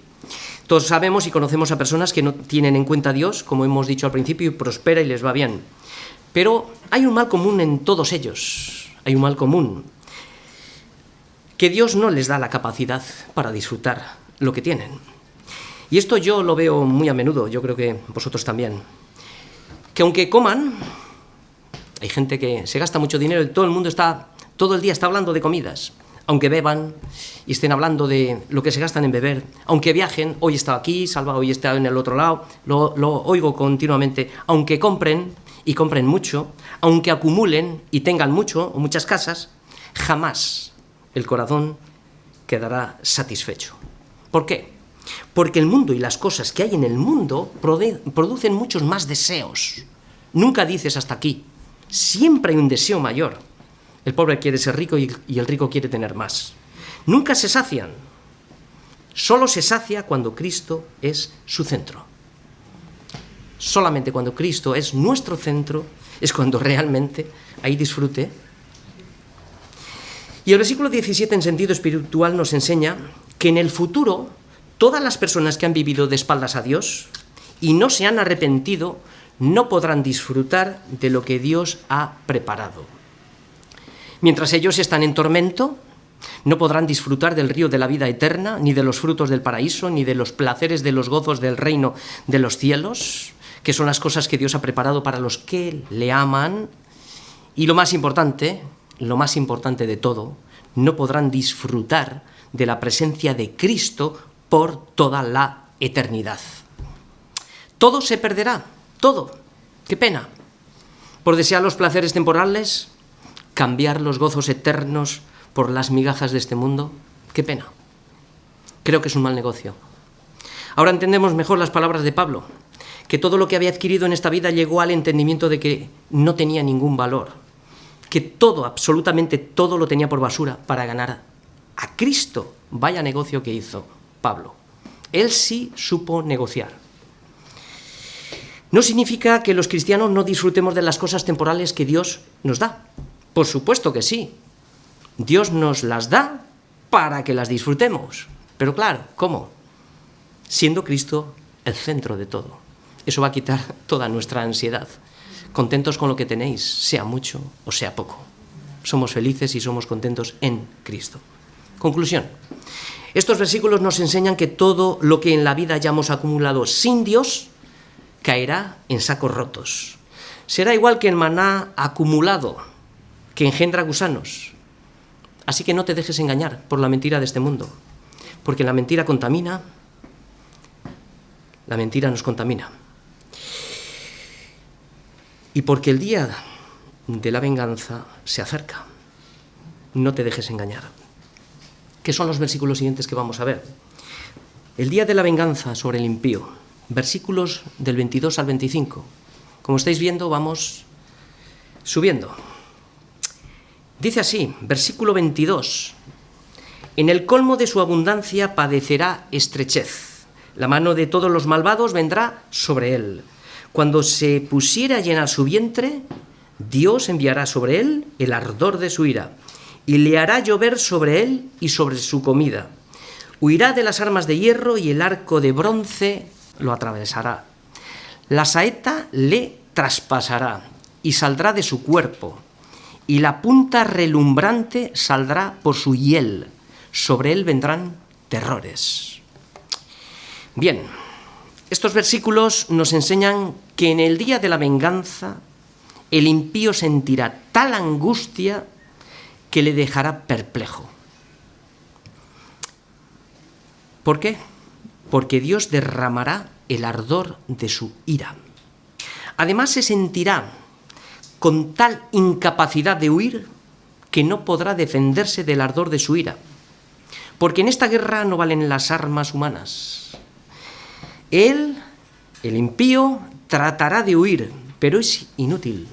Todos sabemos y conocemos a personas que no tienen en cuenta a Dios, como hemos dicho al principio, y prospera y les va bien. Pero hay un mal común en todos ellos, hay un mal común, que Dios no les da la capacidad para disfrutar lo que tienen. Y esto yo lo veo muy a menudo, yo creo que vosotros también, que aunque coman, hay gente que se gasta mucho dinero y todo el mundo todo el día está hablando de comidas, aunque beban y estén hablando de lo que se gastan en beber, aunque viajen, hoy he estado aquí, Salva hoy está en el otro lado, lo oigo continuamente, aunque compren y compren mucho, aunque acumulen y tengan mucho o muchas casas, jamás el corazón quedará satisfecho. ¿Por qué? Porque el mundo y las cosas que hay en el mundo producen muchos más deseos. Nunca dices hasta aquí. Siempre hay un deseo mayor. El pobre quiere ser rico y el rico quiere tener más. Nunca se sacian. Solo se sacia cuando Cristo es su centro. Solamente cuando Cristo es nuestro centro es cuando realmente hay disfrute. Y el versículo 17 en sentido espiritual nos enseña que en el futuro todas las personas que han vivido de espaldas a Dios y no se han arrepentido no podrán disfrutar de lo que Dios ha preparado. Mientras ellos están en tormento, no podrán disfrutar del río de la vida eterna, ni de los frutos del paraíso, ni de los placeres de los gozos del reino de los cielos, que son las cosas que Dios ha preparado para los que le aman. Y lo más importante de todo, no podrán disfrutar de la presencia de Cristo por toda la eternidad. Todo se perderá, todo. ¡Qué pena! Por desear los placeres temporales, cambiar los gozos eternos por las migajas de este mundo, ¡qué pena! Creo que es un mal negocio. Ahora entendemos mejor las palabras de Pablo, que todo lo que había adquirido en esta vida llegó al entendimiento de que no tenía ningún valor, que todo, absolutamente todo lo tenía por basura para ganar a Cristo. Vaya negocio que hizo Pablo. Él sí supo negociar. No significa que los cristianos no disfrutemos de las cosas temporales que Dios nos da. Por supuesto que sí. Dios nos las da para que las disfrutemos. Pero claro, ¿cómo? Siendo Cristo el centro de todo. Eso va a quitar toda nuestra ansiedad. Contentos con lo que tenéis, sea mucho o sea poco. Somos felices y somos contentos en Cristo. Conclusión. Estos versículos nos enseñan que todo lo que en la vida hayamos acumulado sin Dios caerá en sacos rotos. Será igual que el maná acumulado, que engendra gusanos. Así que no te dejes engañar por la mentira de este mundo, porque la mentira contamina, la mentira nos contamina. Y porque el día de la venganza se acerca. No te dejes engañar. ¿Qué son los versículos siguientes que vamos a ver? El día de la venganza sobre el impío. Versículos del 22 al 25. Como estáis viendo, vamos subiendo. Dice así, versículo 22. En el colmo de su abundancia padecerá estrechez. La mano de todos los malvados vendrá sobre él. Cuando se pusiera a llenar su vientre, Dios enviará sobre él el ardor de su ira y le hará llover sobre él y sobre su comida. Huirá de las armas de hierro y el arco de bronce lo atravesará. La saeta le traspasará y saldrá de su cuerpo, y la punta relumbrante saldrá por su hiel. Sobre él vendrán terrores. Bien, estos versículos nos enseñan que en el día de la venganza el impío sentirá tal angustia que le dejará perplejo. ¿Por qué? Porque Dios derramará el ardor de su ira. Además se sentirá con tal incapacidad de huir que no podrá defenderse del ardor de su ira. Porque en esta guerra no valen las armas humanas. Él, el impío, tratará de huir, pero es inútil.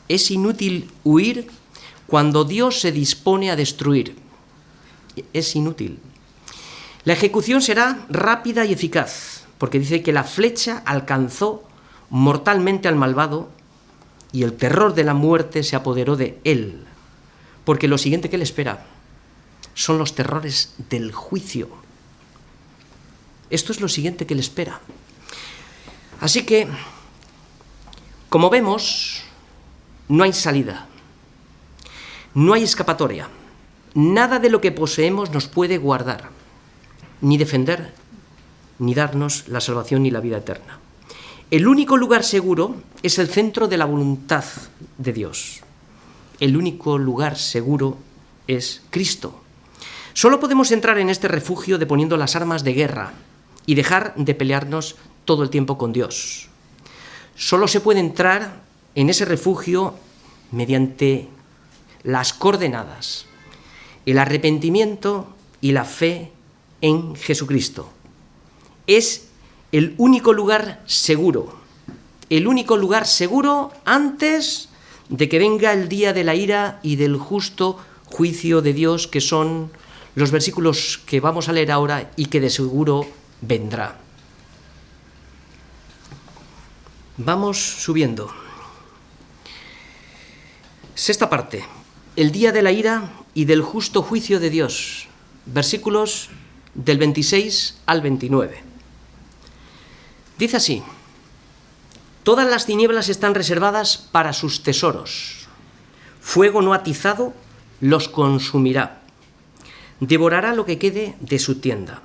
Es inútil huir cuando Dios se dispone a destruir. Es inútil. La ejecución será rápida y eficaz, porque dice que la flecha alcanzó mortalmente al malvado y el terror de la muerte se apoderó de él, porque lo siguiente que le espera son los terrores del juicio. Esto es lo siguiente que le espera. Así que, como vemos, no hay salida, no hay escapatoria. Nada de lo que poseemos nos puede guardar, ni defender, ni darnos la salvación ni la vida eterna. El único lugar seguro es el centro de la voluntad de Dios. El único lugar seguro es Cristo. Solo podemos entrar en este refugio deponiendo las armas de guerra y dejar de pelearnos todo el tiempo con Dios. Solo se puede entrar en ese refugio mediante las coordenadas, el arrepentimiento y la fe en Jesucristo. Es el único lugar seguro antes de que venga el día de la ira y del justo juicio de Dios, que son los versículos que vamos a leer ahora y que de seguro vendrá. Vamos subiendo. Sexta parte. El día de la ira y del justo juicio de Dios. Versículos del 26 al 29. Dice así: todas las tinieblas están reservadas para sus tesoros. Fuego no atizado los consumirá. Devorará lo que quede de su tienda.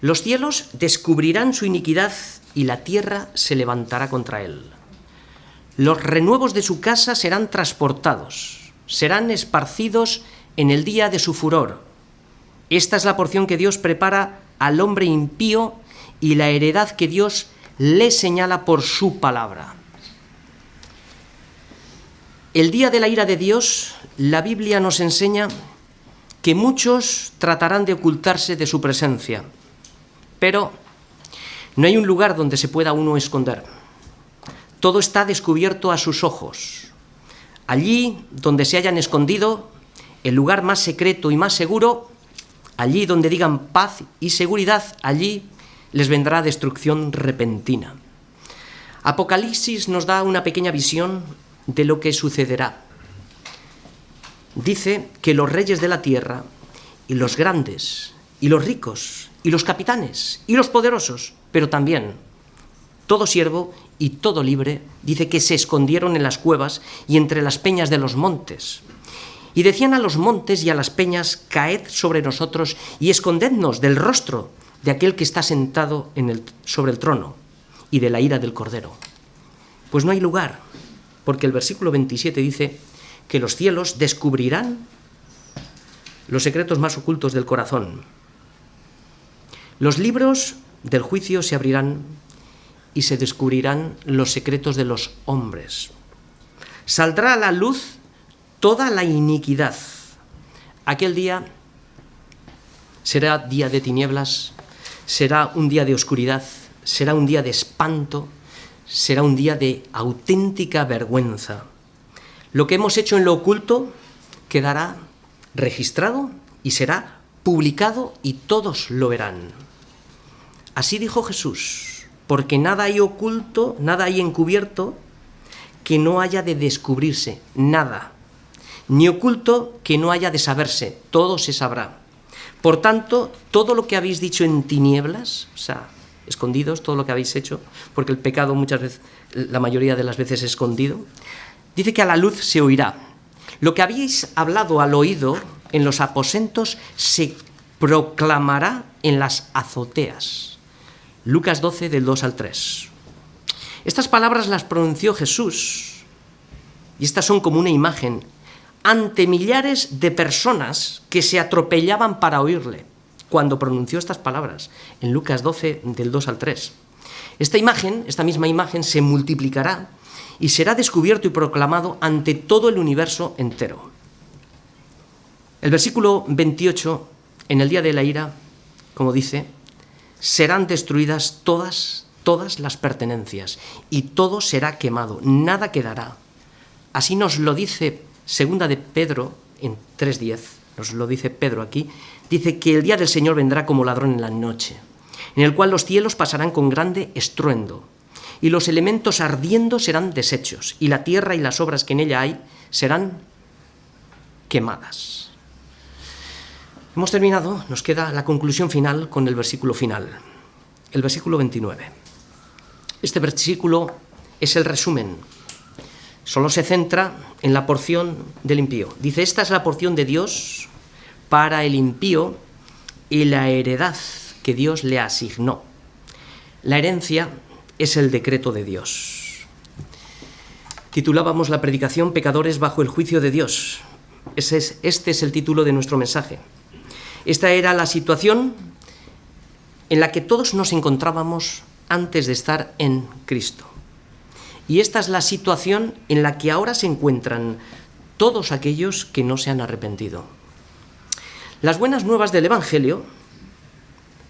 Los cielos descubrirán su iniquidad y la tierra se levantará contra él. Los renuevos de su casa serán transportados, serán esparcidos en el día de su furor. Esta es la porción que Dios prepara al hombre impío y la heredad que Dios le señala por su palabra. El día de la ira de Dios, la Biblia nos enseña que muchos tratarán de ocultarse de su presencia, pero no hay un lugar donde se pueda uno esconder. Todo está descubierto a sus ojos. Allí donde se hayan escondido, el lugar más secreto y más seguro, allí donde digan paz y seguridad, allí les vendrá destrucción repentina. Apocalipsis nos da una pequeña visión de lo que sucederá. Dice que los reyes de la tierra, y los grandes, y los ricos, y los capitanes, y los poderosos, pero también todo siervo y todo libre, dice que se escondieron en las cuevas y entre las peñas de los montes. Y decían a los montes y a las peñas: caed sobre nosotros y escondednos del rostro de aquel que está sentado sobre el trono y de la ira del Cordero. Pues no hay lugar, porque el versículo 27 dice que los cielos descubrirán los secretos más ocultos del corazón. Los libros del juicio se abrirán y se descubrirán los secretos de los hombres. Saldrá a la luz toda la iniquidad. Aquel día será día de tinieblas, será un día de oscuridad, será un día de espanto, será un día de auténtica vergüenza. Lo que hemos hecho en lo oculto quedará registrado y será publicado y todos lo verán. Así dijo Jesús, porque nada hay oculto, nada hay encubierto que no haya de descubrirse, nada, ni oculto que no haya de saberse, todo se sabrá. Por tanto, todo lo que habéis dicho en tinieblas, o sea, escondidos, todo lo que habéis hecho, porque el pecado muchas veces, la mayoría de las veces es escondido, dice que a la luz se oirá. Lo que habéis hablado al oído en los aposentos se proclamará en las azoteas. Lucas 12, del 2 al 3. Estas palabras las pronunció Jesús, y estas son como una imagen, ante millares de personas que se atropellaban para oírle, cuando pronunció estas palabras, en Lucas 12, del 2 al 3. Esta misma imagen, se multiplicará y será descubierto y proclamado ante todo el universo entero. El versículo 28, en el día de la ira, como dice, serán destruidas todas las pertenencias y todo será quemado, nada quedará. Así nos lo dice segunda de Pedro en 3:10, nos lo dice Pedro aquí, dice que el día del Señor vendrá como ladrón en la noche, en el cual los cielos pasarán con grande estruendo, y los elementos ardiendo serán deshechos, y la tierra y las obras que en ella hay serán quemadas. Hemos terminado, nos queda la conclusión final con el versículo final, el versículo 29. Este versículo es el resumen Solo se centra en la porción del impío. Dice, esta es la porción de Dios para el impío y la heredad que Dios le asignó. La herencia es el decreto de Dios. Titulábamos la predicación Pecadores bajo el juicio de Dios. Este es el título de nuestro mensaje. Esta era la situación en la que todos nos encontrábamos antes de estar en Cristo. Y esta es la situación en la que ahora se encuentran todos aquellos que no se han arrepentido. Las buenas nuevas del Evangelio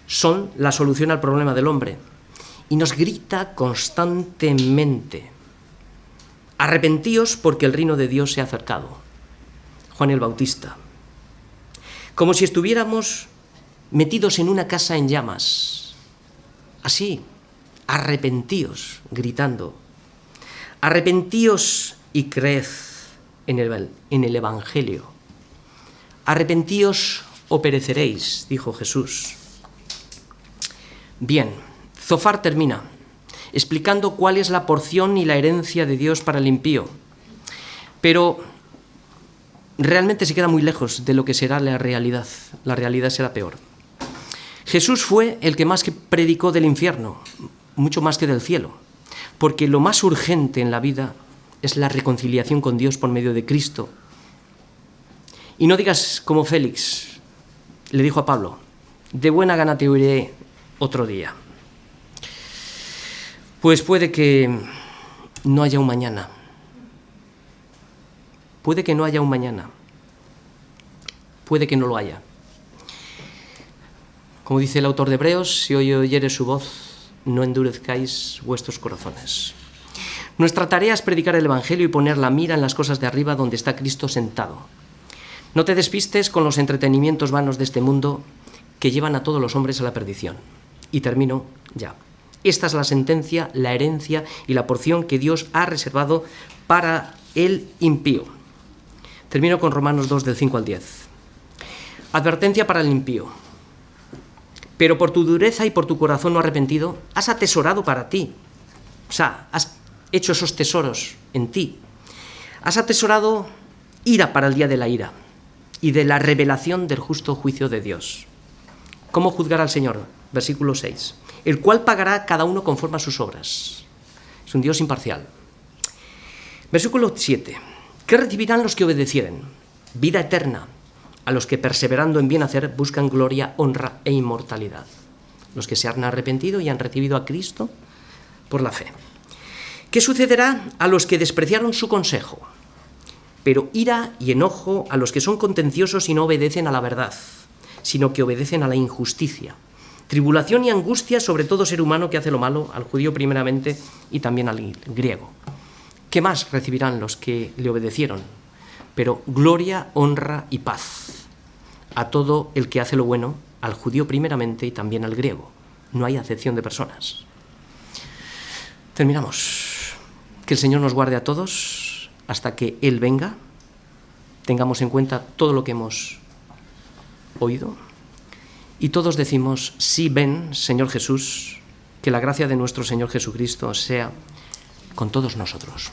son la solución al problema del hombre y nos grita constantemente: arrepentíos porque el reino de Dios se ha acercado. Juan el Bautista. Como si estuviéramos metidos en una casa en llamas. Así, arrepentíos, gritando. Arrepentíos y creed en el Evangelio. Arrepentíos o pereceréis, dijo Jesús. Bien, Zofar termina explicando cuál es la porción y la herencia de Dios para el impío. Pero realmente se queda muy lejos de lo que será la realidad. La realidad será peor. Jesús fue el que más que predicó del infierno, mucho más que del cielo, porque lo más urgente en la vida es la reconciliación con Dios por medio de Cristo. Y no digas como Félix le dijo a Pablo: de buena gana te oiré otro día. Pues puede que no haya un mañana. Puede que no haya un mañana. Puede que no lo haya. Como dice el autor de Hebreos, si hoy oyeres su voz, no endurezcáis vuestros corazones. Nuestra tarea es predicar el Evangelio y poner la mira en las cosas de arriba donde está Cristo sentado. No te despistes con los entretenimientos vanos de este mundo que llevan a todos los hombres a la perdición. Y termino ya. Esta es la sentencia, la herencia y la porción que Dios ha reservado para el impío. Termino con Romanos 2, del 5 al 10. Advertencia para el impío. Pero por tu dureza y por tu corazón no arrepentido, has atesorado para ti. O sea, has hecho esos tesoros en ti. Has atesorado ira para el día de la ira y de la revelación del justo juicio de Dios. ¿Cómo juzgará al Señor? Versículo 6. El cual pagará cada uno conforme a sus obras. Es un Dios imparcial. Versículo 7. ¿Qué recibirán los que obedecieren? Vida eterna, a los que perseverando en bien hacer buscan gloria, honra e inmortalidad. Los que se han arrepentido y han recibido a Cristo por la fe. ¿Qué sucederá a los que despreciaron su consejo? Pero ira y enojo a los que son contenciosos y no obedecen a la verdad, sino que obedecen a la injusticia. Tribulación y angustia sobre todo ser humano que hace lo malo, al judío primeramente y también al griego. ¿Qué más recibirán los que le obedecieron? Pero gloria, honra y paz a todo el que hace lo bueno, al judío primeramente y también al griego. No hay acepción de personas. Terminamos. Que el Señor nos guarde a todos hasta que Él venga. Tengamos en cuenta todo lo que hemos oído. Y todos decimos: sí, ven, Señor Jesús, que la gracia de nuestro Señor Jesucristo sea con todos nosotros.